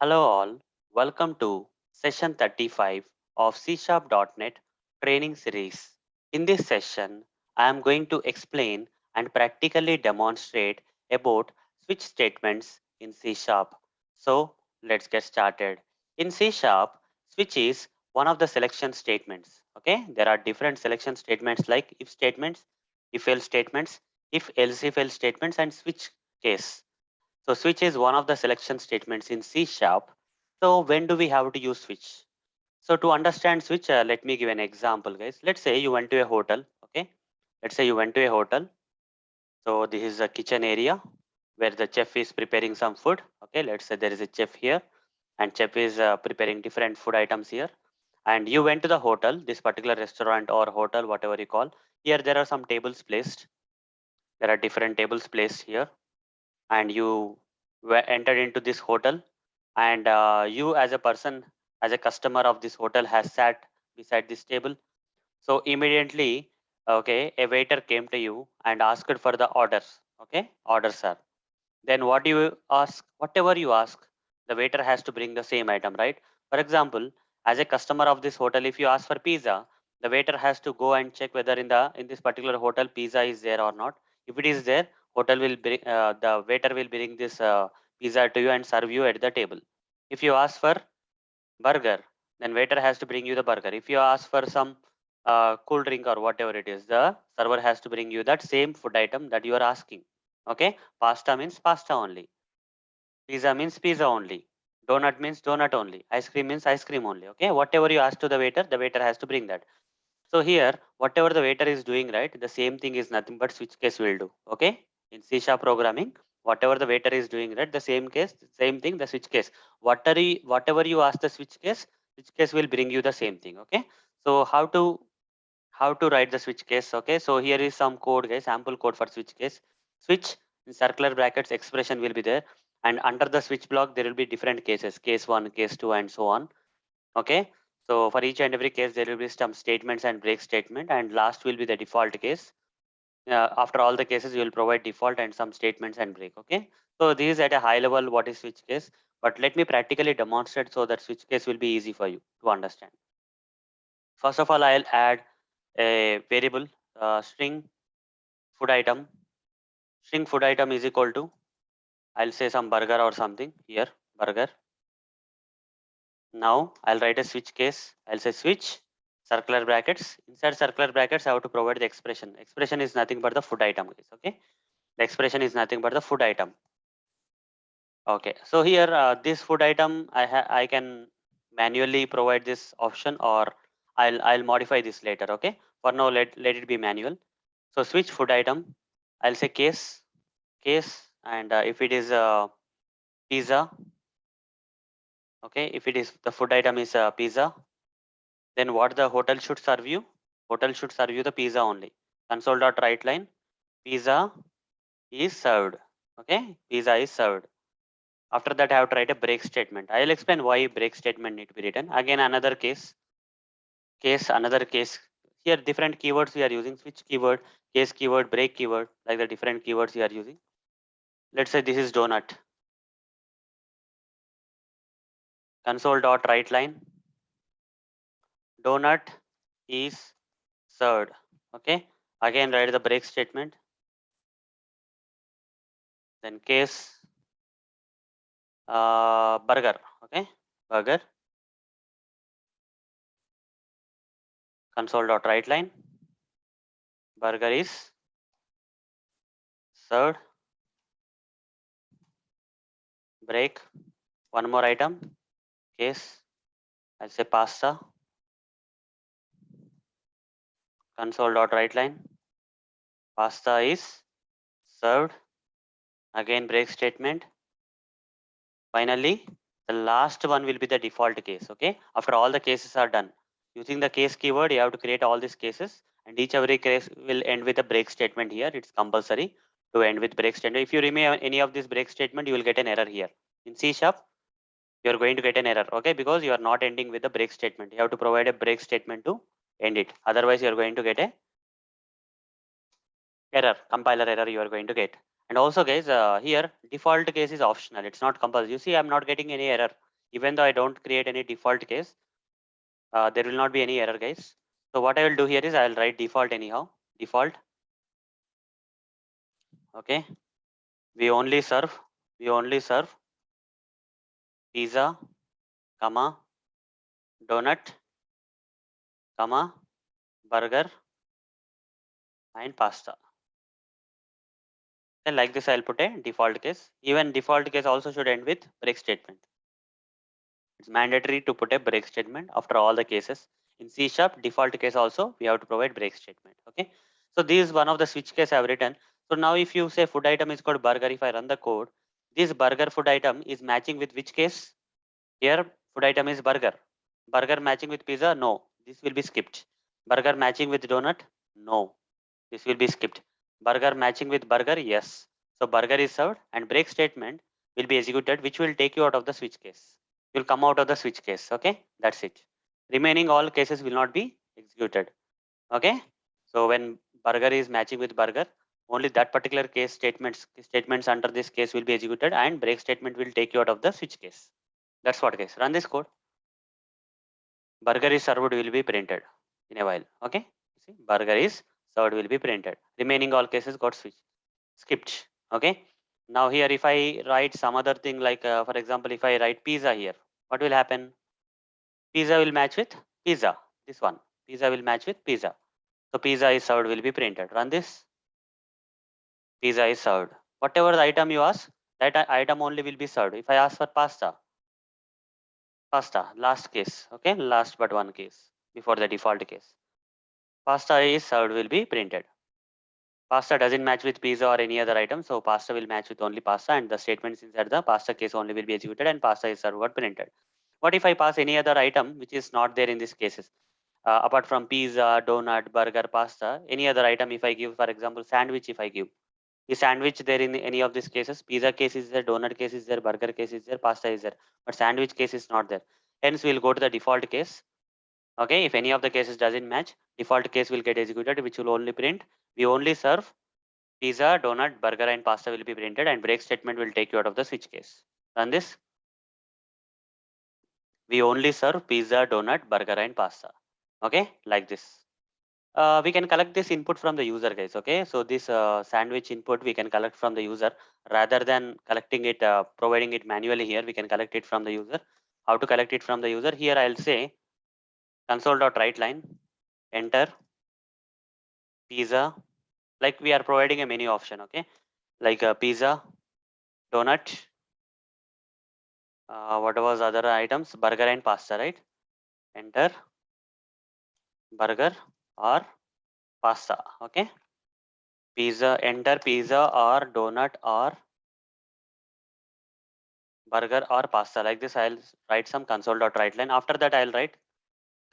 Hello all, welcome to session 35 of CSharp.net training series. In this session, I am going to explain and practically demonstrate about switch statements in C Sharp. So let's get started. In C Sharp, switch is one of the selection statements. Okay, there are different selection statements like if statements, if else statements, if else statements, and switch case. So switch is one of the selection statements in C Sharp. So when do we have to use switch? So to understand switch, let me give an example, guys. Let's say you went to a hotel. Okay. Let's say you went to a hotel. So this is a kitchen area where the chef is preparing some food. Okay. Let's say there is a chef here and chef is preparing different food items here. And you went to the hotel, this particular restaurant or hotel, whatever you call. Here there are some tables placed. There are different tables placed here and you were entered into this hotel and you as a person as a customer of this hotel has sat beside this table. So immediately, okay, a waiter came to you and asked for the orders. Okay, orders, sir. Then what do you ask? Whatever you ask, the waiter has to bring the same item, right? For example, as a customer of this hotel, if you ask for pizza, the waiter has to go and check whether in this particular hotel pizza is there or not. If it is there, hotel will bring the waiter will bring this pizza to you and serve you at the table. If you ask for burger, then waiter has to bring you the burger. If you ask for some cool drink or whatever it is, the server has to bring you that same food item that you are asking. Okay, pasta means pasta only, pizza means pizza only, donut means donut only, ice cream means ice cream only. Okay, whatever you ask to the waiter has to bring that. So here, whatever the waiter is doing, right, the same thing is nothing but switch case will do. Okay, in C sharp programming, whatever the waiter is doing, right, the same case, same thing, the switch case, whatever you ask the switch case will bring you the same thing. Okay, so how to write the switch case? Okay, so here is some code, guys, sample code for switch case. Switch in circular brackets expression will be there, and under the switch block there will be different cases, case 1, case 2, and so on. Okay, so for each and every case there will be some statements and break statement, and last will be the default case. After all the cases you will provide default and some statements and break. Okay, so this is at a high level what is switch case, but let me practically demonstrate so that switch case will be easy for you to understand. First of all, I'll add a variable, string food item. String food item is equal to, I'll say some burger or something here, burger. Now I'll write a switch case. I'll say switch circular brackets. Inside circular brackets, I have to provide the expression. Expression is nothing but the food item, guys. Okay, the expression is nothing but the food item. Okay, so here this food item I can manually provide this option, or I'll modify this later. Okay, for now let it be manual. So switch food item. I'll say case, and if it is pizza, okay, if it is the food item is pizza, then what the hotel should serve you? Hotel should serve you the pizza only. Console dot write line, pizza is served. Okay, pizza is served. After that, I have to write a break statement. I will explain why break statement need to be written. Again, another another case. Here, different keywords we are using: switch keyword, case keyword, break keyword, like the different keywords we are using. Let's say this is donut. Console dot write line, donut is served. Okay. Again, write the break statement. Then case burger. Okay, burger. Console dot write line, burger is served. Break. One more item. Case. I'll say pasta. Console dot write line, pasta is served. Again, break statement. Finally, the last one will be the default case. Okay, after all the cases are done, using the case keyword, you have to create all these cases, and each every case will end with a break statement. Here it's compulsory to end with break statement. If you remove any of this break statement, you will get an error here. In C sharp, you are going to get an error. Okay, because you are not ending with the break statement. You have to provide a break statement to end it. Otherwise, you are going to get a error, compiler error you are going to get. And also, guys, here default case is optional. It's not compulsory. You see, I'm not getting any error. Even though I don't create any default case, there will not be any error, guys. So what I will do here is I will write default anyhow. Default. Okay. We only serve. We only serve pizza, comma, donut, comma, burger, and pasta. Then like this, I'll put a default case. Even default case also should end with break statement. It's mandatory to put a break statement after all the cases. In C Sharp default case also, we have to provide break statement. Okay. So this is one of the switch case I have written. So now if you say food item is called burger, if I run the code, this burger food item is matching with which case? Here food item is burger. Burger matching with pizza? No. This will be skipped. Burger matching with donut? No. This will be skipped. Burger matching with burger? Yes. So burger is served and break statement will be executed, which will take you out of the switch case. You'll come out of the switch case. Okay. That's it. Remaining all cases will not be executed. Okay. So when burger is matching with burger, only that particular case statements under this case will be executed and break statement will take you out of the switch case. That's what case. Run this code. Burger is served will be printed in a while. Okay. See, burger is served will be printed. Remaining all cases got switched. Skipped. Okay. Now here if I write some other thing like for example if I write pizza here, what will happen? Pizza will match with pizza. This one. Pizza will match with pizza. So pizza is served will be printed. Run this. Pizza is served. Whatever the item you ask, that item only will be served. If I ask for pasta, pasta, last case. Okay, last but one case before the default case. Pasta is served will be printed. Pasta doesn't match with pizza or any other item, so pasta will match with only pasta and the statements inside the pasta case only will be executed and pasta is served or printed. What if I pass any other item which is not there in these cases? Apart from pizza, donut, burger, pasta, any other item if I give, for example, sandwich if I give. Is sandwich there in any of these cases? Pizza case is there, donut case is there, burger case is there, pasta is there, but sandwich case is not there. Hence, we'll go to the default case. Okay, if any of the cases doesn't match, default case will get executed, which will only print. We only serve pizza, donut, burger, and pasta will be printed, and break statement will take you out of the switch case. Run this. We only serve pizza, donut, burger, and pasta. Okay, like this. We can collect this input from the user, guys. Okay, so this sandwich input we can collect from the user rather than collecting it, providing it manually here. We can collect it from the user. How to collect it from the user? Here I'll say console.writeLine, enter pizza. Like we are providing a menu option. Okay, like pizza, donut. What was other items? Burger and pasta, right? Enter burger or pasta. Okay, pizza. Enter pizza or donut or burger or pasta. Like this I'll write some console.writeLine. After that I'll write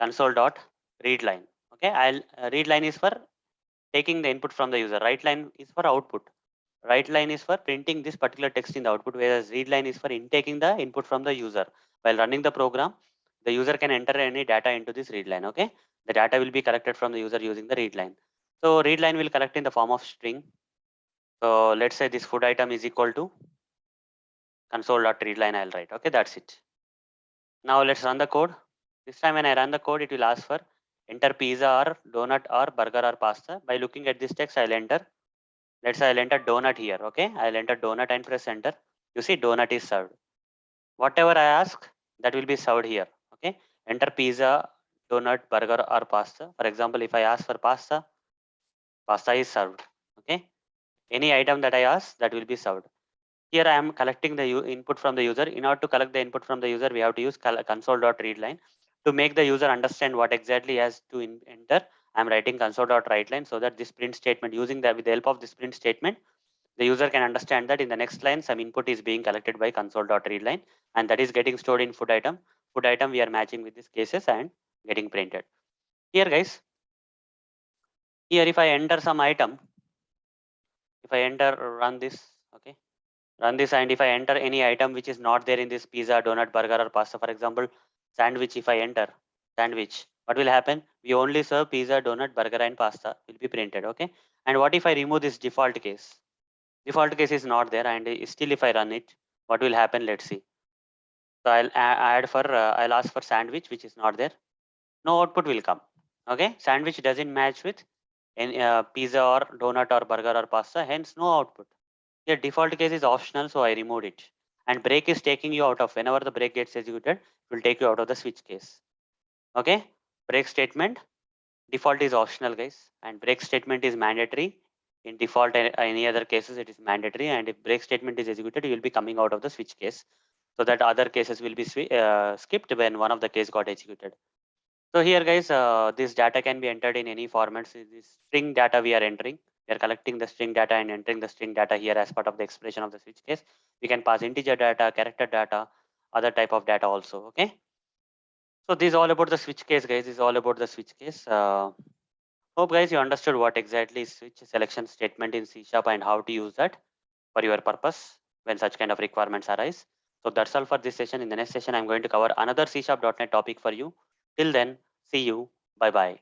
console.readLine. Okay, I'll read line is for taking the input from the user. Write line is for output. Write line is for printing this particular text in the output, whereas read line is for intaking the input from the user. While running the program, the user can enter any data into this read line. Okay, the data will be collected from the user using the read line. So read line will collect in the form of string. So let's say this food item is equal to console.readline. I'll write. Okay, that's it. Now let's run the code. This time when I run the code, it will ask for enter pizza or donut or burger or pasta. By looking at this text, I'll enter. Let's say I'll enter donut here. Okay, I'll enter donut and press enter. You see donut is served. Whatever I ask, that will be served here. Okay, enter pizza, donut, burger or pasta. For example, if I ask for pasta, pasta is served. Okay, any item that I ask, that will be served. Here I am collecting the input from the user. In order to collect the input from the user, we have to use console.readline. To make the user understand what exactly he has to enter, I am writing console.writeLine so that this print statement, using that with the help of this print statement, the user can understand that in the next line some input is being collected by console.readline and that is getting stored in food item. Food item we are matching with these cases and getting printed. Here guys, here if I enter some item, if I enter run this, okay, run this and if I enter any item which is not there in this pizza, donut, burger or pasta, for example, sandwich, if I enter sandwich, what will happen? We only serve pizza, donut, burger and pasta will be printed. Okay. And what if I remove this default case? Default case is not there and still if I run it, what will happen? Let's see. So add for I'll ask for sandwich, which is not there. No output will come. Okay, sandwich doesn't match with any pizza or donut or burger or pasta, hence no output. Here default case is optional, so I removed it. And break is taking you out of, whenever the break gets executed, it will take you out of the switch case. Okay, break statement default is optional, guys, and break statement is mandatory. In default, any other cases, it is mandatory, and if break statement is executed, you will be coming out of the switch case, so that other cases will be skipped when one of the case got executed. So here, guys, this data can be entered in any formats. This string data we are entering. We are collecting the string data and entering the string data here as part of the expression of the switch case. We can pass integer data, character data, other type of data also. Okay. So this is all about the switch case, guys. This is all about the switch case. Hope guys you understood what exactly is switch selection statement in C# and how to use that for your purpose when such kind of requirements arise. So that's all for this session. In the next session, I'm going to cover another C#.NET topic for you. Till then, see you. Bye bye.